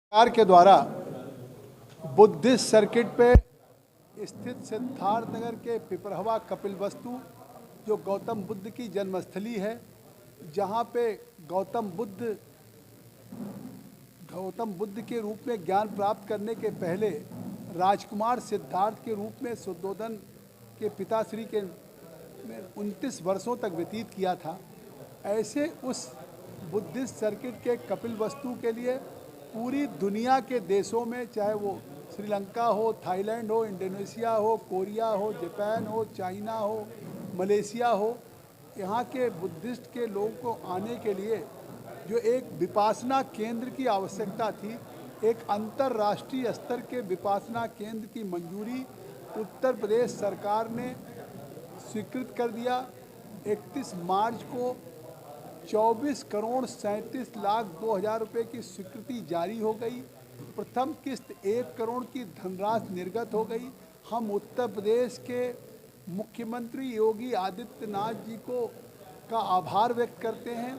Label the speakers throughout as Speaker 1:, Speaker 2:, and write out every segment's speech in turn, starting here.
Speaker 1: सरकार के द्वारा बुद्धिस्ट सर्किट पे स्थित सिद्धार्थ नगर के पिपरहवा कपिलवस्तु जो गौतम बुद्ध की जन्मस्थली है, जहाँ पे गौतम बुद्ध के रूप में ज्ञान प्राप्त करने के पहले राजकुमार सिद्धार्थ के रूप में शुद्धोधन के पिताश्री के 29 वर्षों तक व्यतीत किया था। ऐसे उस बुद्धिस्ट सर्किट के कपिलवस्तु के लिए पूरी दुनिया के देशों में, चाहे वो श्रीलंका हो, थाईलैंड हो, इंडोनेशिया हो, कोरिया हो, जापान हो, चाइना हो, मलेशिया हो, यहाँ के बुद्धिस्ट के लोगों को आने के लिए जो एक विपासना केंद्र की आवश्यकता थी, एक अंतर्राष्ट्रीय स्तर के विपासना केंद्र की मंजूरी उत्तर प्रदेश सरकार ने स्वीकृत कर दिया। 31 मार्च को 24 करोड़ 37 लाख 2,000 रुपये की स्वीकृति जारी हो गई। प्रथम किस्त 1 करोड़ की धनराशि निर्गत हो गई। हम उत्तर प्रदेश के मुख्यमंत्री योगी आदित्यनाथ जी का आभार व्यक्त करते हैं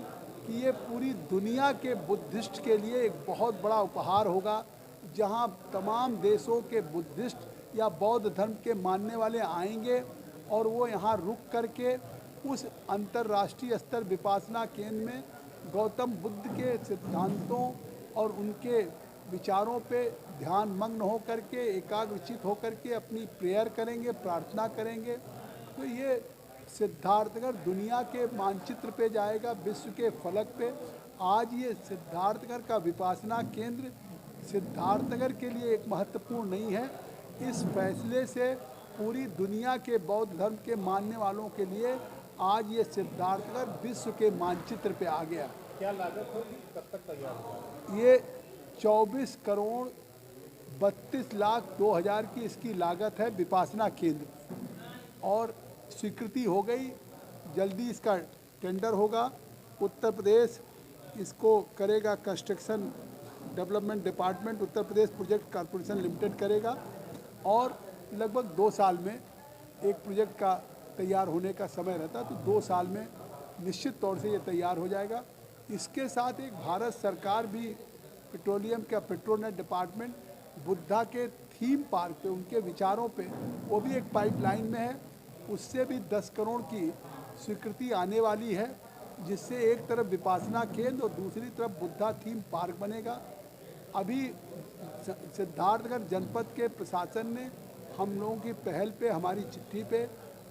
Speaker 1: कि ये पूरी दुनिया के बुद्धिस्ट के लिए एक बहुत बड़ा उपहार होगा, जहां तमाम देशों के बुद्धिस्ट या बौद्ध धर्म के मानने वाले आएंगे और वो यहाँ रुक करके उस अंतर्राष्ट्रीय स्तर विपासना केंद्र में गौतम बुद्ध के सिद्धांतों और उनके विचारों पे ध्यान मग्न हो करके, एकाग्रचित हो करके अपनी प्रेयर करेंगे, प्रार्थना करेंगे। तो ये सिद्धार्थनगर दुनिया के मानचित्र पे जाएगा, विश्व के फलक पे। आज ये सिद्धार्थनगर का विपासना केंद्र सिद्धार्थनगर के लिए एक महत्वपूर्ण नहीं है। इस फैसले से पूरी दुनिया के बौद्ध धर्म के मानने वालों के लिए आज ये सिद्धार्थनगर विश्व के मानचित्र पे आ गया।
Speaker 2: क्या लागत होगी, कब तक तैयार होगा?
Speaker 1: ये 24 करोड़ 32 लाख 2,000 की इसकी लागत है विपासना केंद्र, और स्वीकृति हो गई। जल्दी इसका टेंडर होगा। उत्तर प्रदेश इसको करेगा, construction development department Uttar Pradesh project corporation limited करेगा, और लगभग 2 साल में एक प्रोजेक्ट का तैयार होने का समय रहता, तो 2 साल में निश्चित तौर से ये तैयार हो जाएगा। इसके साथ एक भारत सरकार भी पेट्रोलियम का पेट्रोनेट डिपार्टमेंट बुद्धा के थीम पार्क पे, उनके विचारों पे, वो भी एक पाइपलाइन में है। उससे भी 10 करोड़ की स्वीकृति आने वाली है, जिससे एक तरफ विपासना केंद्र और दूसरी तरफ बुद्धा थीम पार्क बनेगा। अभी सिद्धार्थनगर जनपद के प्रशासन ने हम लोगों की पहल पे, हमारी चिट्ठी पे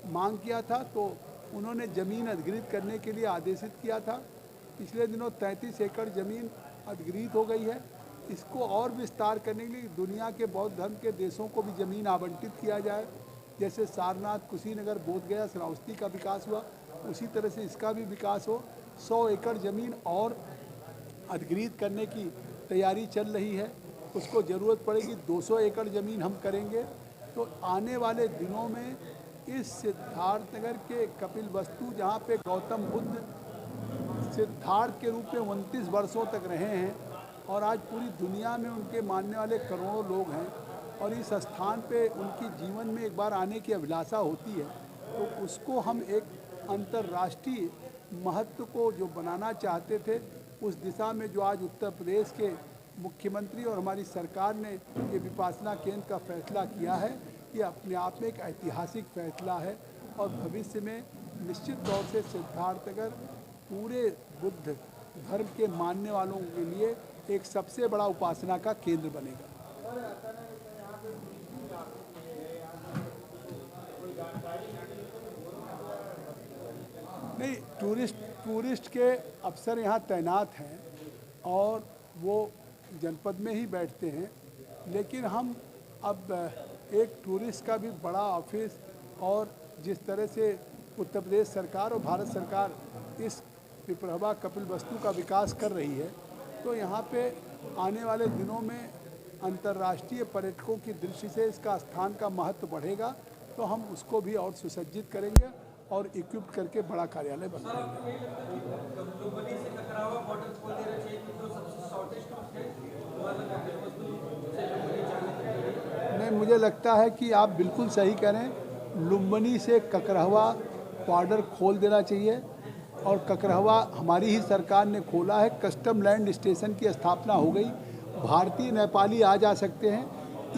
Speaker 1: मांग किया था, तो उन्होंने ज़मीन अधिग्रहित करने के लिए आदेशित किया था। पिछले दिनों 33 एकड़ ज़मीन अधिग्रहित हो गई है। इसको और विस्तार करने के लिए दुनिया के बौद्ध धर्म के देशों को भी ज़मीन आवंटित किया जाए। जैसे सारनाथ, कुशीनगर, बोधगया, श्रावस्ती का विकास हुआ, उसी तरह से इसका भी विकास हो। 100 एकड़ ज़मीन और अधिग्रहित करने की तैयारी चल रही है। उसको ज़रूरत पड़ेगी 200 एकड़ ज़मीन हम करेंगे। तो आने वाले दिनों में इस सिद्धार्थनगर के कपिलवस्तु, जहाँ पे गौतम बुद्ध सिद्धार्थ के रूप में 29 वर्षों तक रहे हैं और आज पूरी दुनिया में उनके मानने वाले करोड़ों लोग हैं, और इस स्थान पे उनकी जीवन में एक बार आने की अभिलाषा होती है, तो उसको हम एक अंतर्राष्ट्रीय महत्व को जो बनाना चाहते थे, उस दिशा में जो आज उत्तर प्रदेश के मुख्यमंत्री और हमारी सरकार ने ये विपासना केंद्र का फैसला किया है, ये अपने आप में एक ऐतिहासिक फैसला है। और भविष्य में निश्चित तौर से सिद्धार्थनगर पूरे बुद्ध धर्म के मानने वालों के लिए एक सबसे बड़ा उपासना का केंद्र बनेगा। नहीं, टूरिस्ट के अफसर यहाँ तैनात हैं और वो जनपद में ही बैठते हैं, लेकिन हम अब एक टूरिस्ट का भी बड़ा ऑफिस, और जिस तरह से उत्तर प्रदेश सरकार और भारत सरकार इस पिपरहवा कपिलवस्तु का विकास कर रही है, तो यहाँ पे आने वाले दिनों में अंतर्राष्ट्रीय पर्यटकों की दृष्टि से इसका स्थान का महत्व बढ़ेगा। तो हम उसको भी और सुसज्जित करेंगे और इक्विप करके बड़ा कार्यालय बनाएंगे। नहीं, मुझे लगता है कि आप बिल्कुल सही करें। लुम्बिनी से ककरहवा बॉर्डर खोल देना चाहिए, और ककरहवा हमारी ही सरकार ने खोला है। कस्टम लैंड स्टेशन की स्थापना हो गई भारतीय नेपाली आ जा सकते हैं।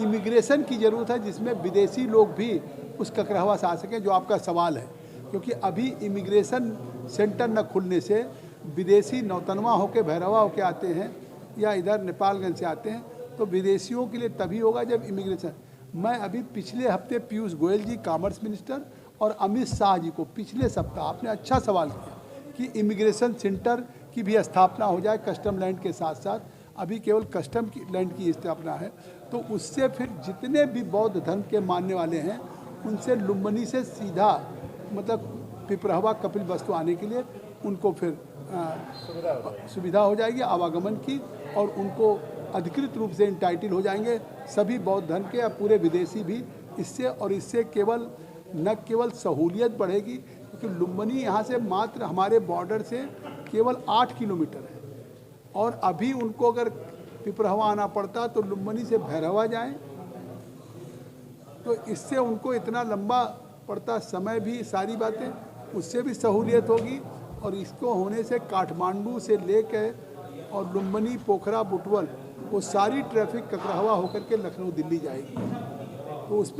Speaker 1: इमिग्रेशन की ज़रूरत है जिसमें विदेशी लोग भी उस ककरहवा से आ सकें, जो आपका सवाल है, क्योंकि अभी इमिग्रेशन सेंटर न खुलने से विदेशी नौतनवा होकर भैरवा होकर आते हैं या इधर नेपालगंज से आते हैं, तो विदेशियों के लिए तभी होगा जब इमिग्रेशन। मैं अभी पिछले हफ्ते पीयूष गोयल जी कॉमर्स मिनिस्टर और अमित शाह जी को पिछले सप्ताह, आपने अच्छा सवाल किया कि इमिग्रेशन सेंटर की भी स्थापना हो जाए कस्टम लैंड के साथ साथ। अभी केवल कस्टम की लैंड की स्थापना है, तो उससे फिर जितने भी बौद्ध धर्म के मानने वाले हैं उनसे लुम्बिनी से सीधा मतलब पिपरहवा कपिलवस्तु आने के लिए उनको फिर सुविधा हो जाएगी आवागमन की, और उनको अधिकृत रूप से इंटाइटल हो जाएंगे सभी बौद्ध धर्म के या पूरे विदेशी भी इससे। और इससे केवल न केवल सहूलियत बढ़ेगी, क्योंकि लुम्बिनी यहाँ से मात्र हमारे बॉर्डर से केवल 8 किलोमीटर है, और अभी उनको अगर पिपरहवा आना पड़ता तो लुम्बिनी से भैरवा जाएं, तो इससे उनको इतना लंबा पड़ता समय भी, सारी बातें, उससे भी सहूलियत होगी। और इसको होने से काठमांडू से लेकर और लुम्बिनी, पोखरा, बुटवल, वो सारी ट्रैफिक ककरहवा होकर के लखनऊ दिल्ली जाएगी, तो उस पर